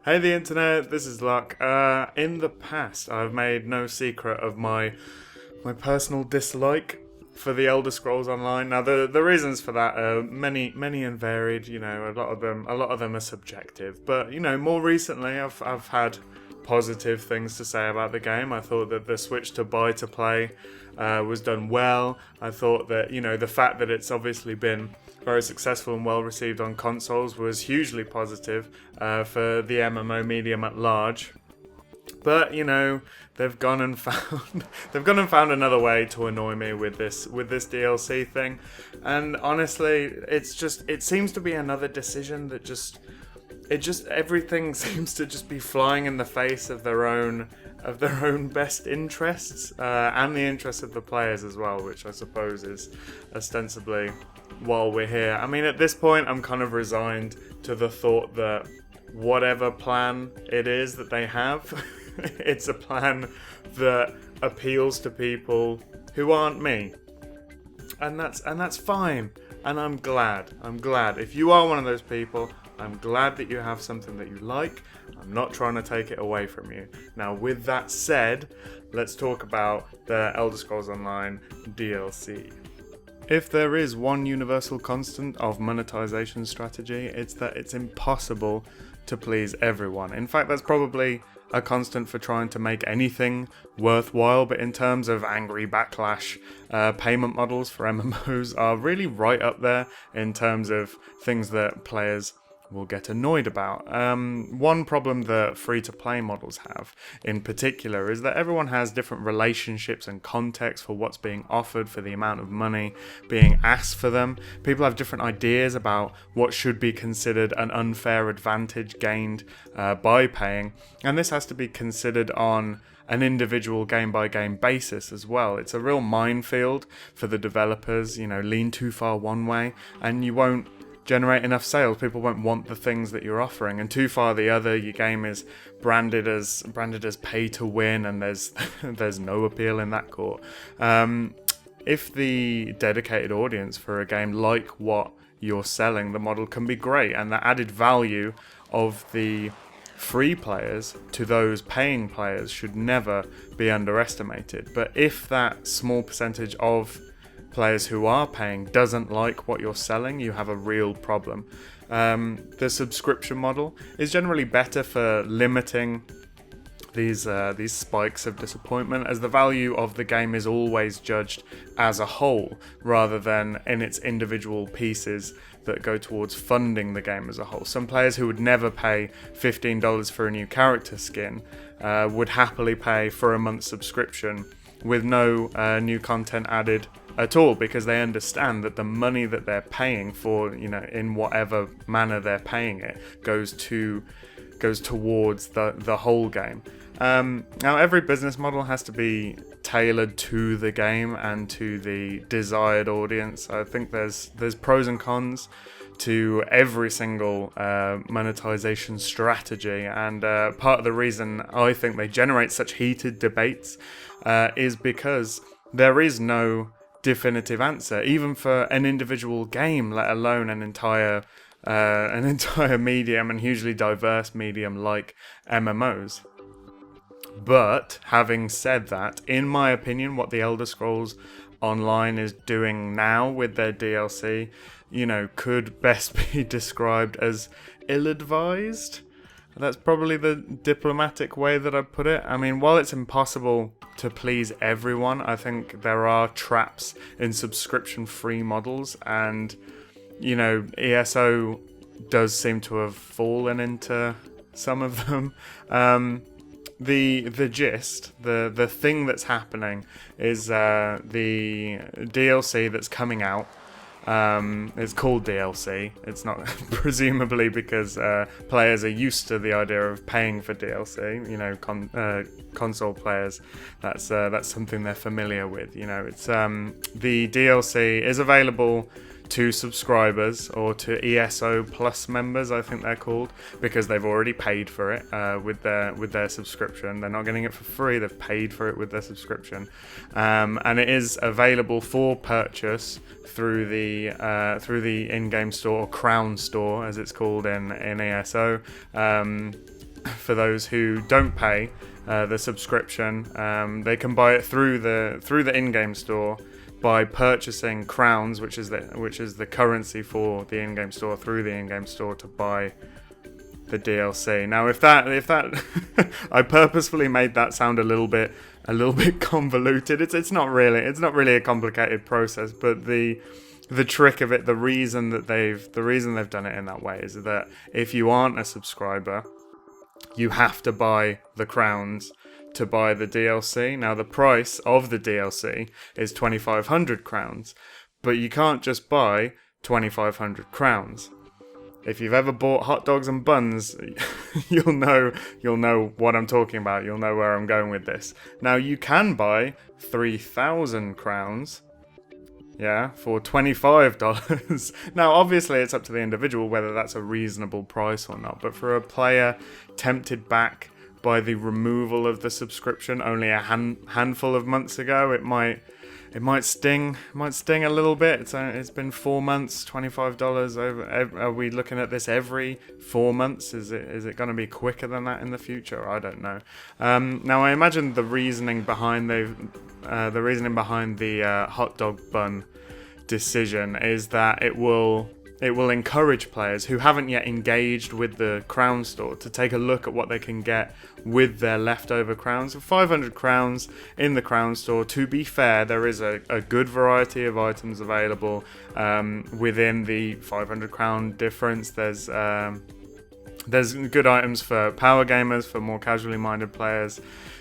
Hey the internet, this is Luck. In the past, I've made no secret of my personal dislike for the Elder Scrolls Online. Now, the reasons for that are many and varied. You know, a lot of them are subjective. But you know, more recently, I've had positive things to say about the game. I thought that the switch to buy to play was done well. I thought that, you know, the fact that it's obviously been very successful and well received on consoles was hugely positive for the MMO medium at large. But you know, they've gone and found another way to annoy me with this DLC thing. And honestly, it seems to be another decision that everything seems to just be flying in the face of their own best interests and the interests of the players as well, which I suppose is ostensibly while we're here. I mean, at this point, I'm kind of resigned to the thought that whatever plan it is that they have, it's a plan that appeals to people who aren't me, and that's fine. And I'm glad. If you are one of those people, I'm glad that you have something that you like. I'm not trying to take it away from you. Now, with that said, let's talk about the Elder Scrolls Online DLC. If there is one universal constant of monetization strategy, it's that it's impossible to please everyone. In fact, that's probably a constant for trying to make anything worthwhile, but in terms of angry backlash, payment models for MMOs are really right up there in terms of things that players will get annoyed about. One problem that free-to-play models have in particular is that everyone has different relationships and context for what's being offered, for the amount of money being asked for them. People have different ideas about what should be considered an unfair advantage gained by paying, and this has to be considered on an individual game-by-game basis as well. It's a real minefield for the developers. You know, lean too far one way and you won't generate enough sales. People won't want the things that you're offering, and too far the other, your game is branded as pay to win, and there's no appeal in that court. If the dedicated audience for a game like what you're selling, the model can be great, and the added value of the free players to those paying players should never be underestimated. But if that small percentage of players who are paying doesn't like what you're selling, you have a real problem. The subscription model is generally better for limiting these spikes of disappointment, as the value of the game is always judged as a whole rather than in its individual pieces that go towards funding the game as a whole. Some players who would never pay $15 for a new character skin would happily pay for a month's subscription with no new content added at all, because they understand that the money that they're paying for, you know, in whatever manner they're paying it, goes towards the whole game. Now, every business model has to be tailored to the game and to the desired audience. I think there's pros and cons to every single monetization strategy, and part of the reason I think they generate such heated debates is because there is no definitive answer, even for an individual game, let alone an entire medium and hugely diverse medium like MMOs. But having said that, in my opinion, what the Elder Scrolls Online is doing now with their DLC, you know, could best be described as ill-advised. That's probably the diplomatic way that I'd put it. I mean, while it's impossible to please everyone, I think there are traps in subscription-free models, and, you know, ESO does seem to have fallen into some of them. The gist, the thing that's happening is the DLC that's coming out. It's called DLC. It's not presumably because players are used to the idea of paying for DLC. You know, console players, that's something they're familiar with. You know, it's the DLC is available to subscribers or to ESO Plus members, I think they're called, because they've already paid for it with their subscription. They're not getting it for free; they've paid for it with their subscription, and it is available for purchase through the in-game store, or Crown Store as it's called in ESO. for those who don't pay the subscription, they can buy it through the in-game store by purchasing crowns, which is the currency for the in-game store, through the in-game store to buy the DLC. Now, if that I purposefully made that sound a little bit convoluted. It's not really a complicated process, but the trick of it, the reason they've done it in that way is that if you aren't a subscriber, you have to buy the crowns to buy the DLC. Now, the price of the DLC is 2,500 crowns, but you can't just buy 2,500 crowns. If you've ever bought hot dogs and buns, you'll know what I'm talking about. You'll know where I'm going with this. Now, you can buy 3,000 crowns, for $25. Now, obviously, it's up to the individual whether that's a reasonable price or not. But for a player tempted back by the removal of the subscription only a handful of months ago, it might sting. It might sting a little bit. It's been 4 months, $25 over. Are we looking at this every 4 months? Is it going to be quicker than that in the future? I don't know. Now, I imagine the reasoning behind the hot dog bun decision is that it will encourage players who haven't yet engaged with the crown store to take a look at what they can get with their leftover crowns. 500 crowns in the crown store. To be fair, there is a good variety of items available within the 500 crown difference. There's good items for power gamers, for more casually minded players.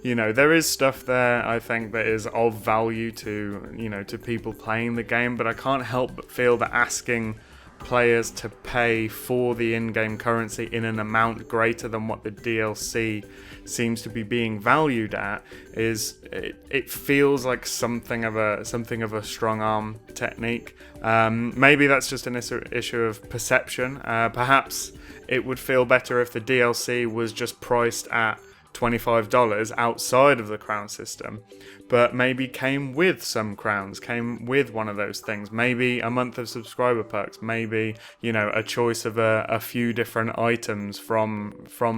There is stuff there, I think, that is of value to people playing the game, but I can't help but feel that asking players to pay for the in-game currency in an amount greater than what the DLC seems to be being valued at it feels like something of a strong arm technique. Maybe that's just an issue of perception. Perhaps it would feel better if the DLC was just priced at $25 outside of the crown system, but maybe came with some crowns, came with one of those things, maybe a month of subscriber perks, maybe a choice of a few different items from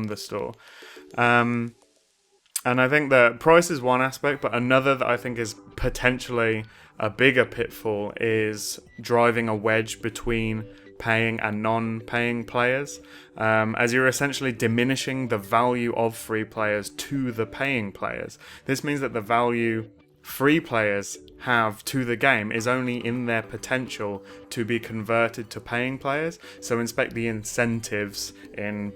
the store. And I think that price is one aspect, but another that I think is potentially a bigger pitfall is driving a wedge between paying and non-paying players, as you're essentially diminishing the value of free players to the paying players. This means that the value free players have to the game is only in their potential to be converted to paying players. So inspect the incentives, in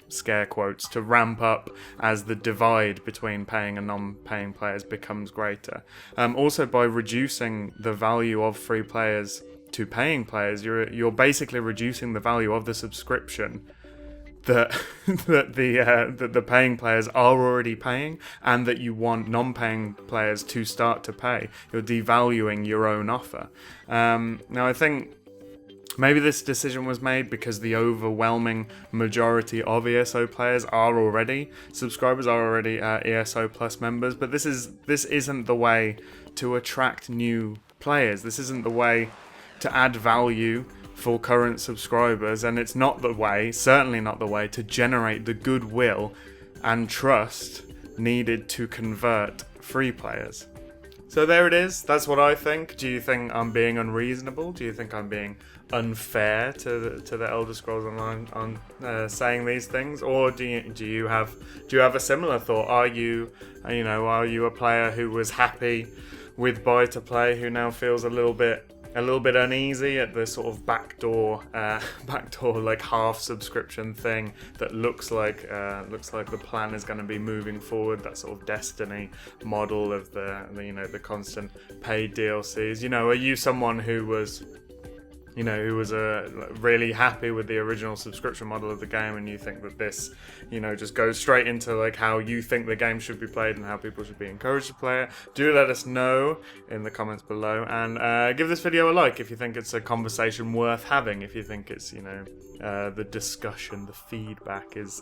scare quotes, to ramp up as the divide between paying and non-paying players becomes greater. Also, by reducing the value of free players to paying players, you're basically reducing the value of the subscription that the paying players are already paying, and that you want non-paying players to start to pay. You're devaluing your own offer. Now, I think maybe this decision was made because the overwhelming majority of ESO players are already subscribers, are already ESO Plus members, but this isn't the way to attract new players. This isn't the way to add value for current subscribers, and it's certainly not the way to generate the goodwill and trust needed to convert free players. So there it is. That's what I think. Do you think I'm being unreasonable? Do you think I'm being unfair to the Elder Scrolls Online on saying these things, or do you have a similar thought? Are you a player who was happy with buy to play, who now feels a little bit uneasy at the sort of backdoor like half subscription thing that looks like the plan is going to be moving forward, that sort of Destiny model of the constant paid DLCs? Are you someone who was really happy with the original subscription model of the game, and you think that this, just goes straight into like how you think the game should be played and how people should be encouraged to play it? Do let us know in the comments below, and give this video a like if you think it's a conversation worth having, if you think it's, the discussion, the feedback is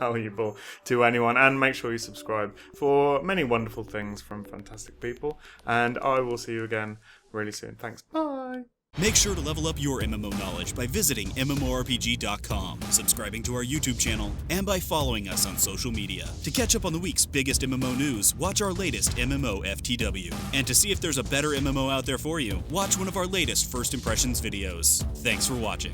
valuable to anyone, and make sure you subscribe for many wonderful things from fantastic people, and I will see you again really soon. Thanks. Bye. Make sure to level up your MMO knowledge by visiting MMORPG.com, subscribing to our YouTube channel, and by following us on social media. To catch up on the week's biggest MMO news, watch our latest MMO FTW. And to see if there's a better MMO out there for you, watch one of our latest First Impressions videos. Thanks for watching.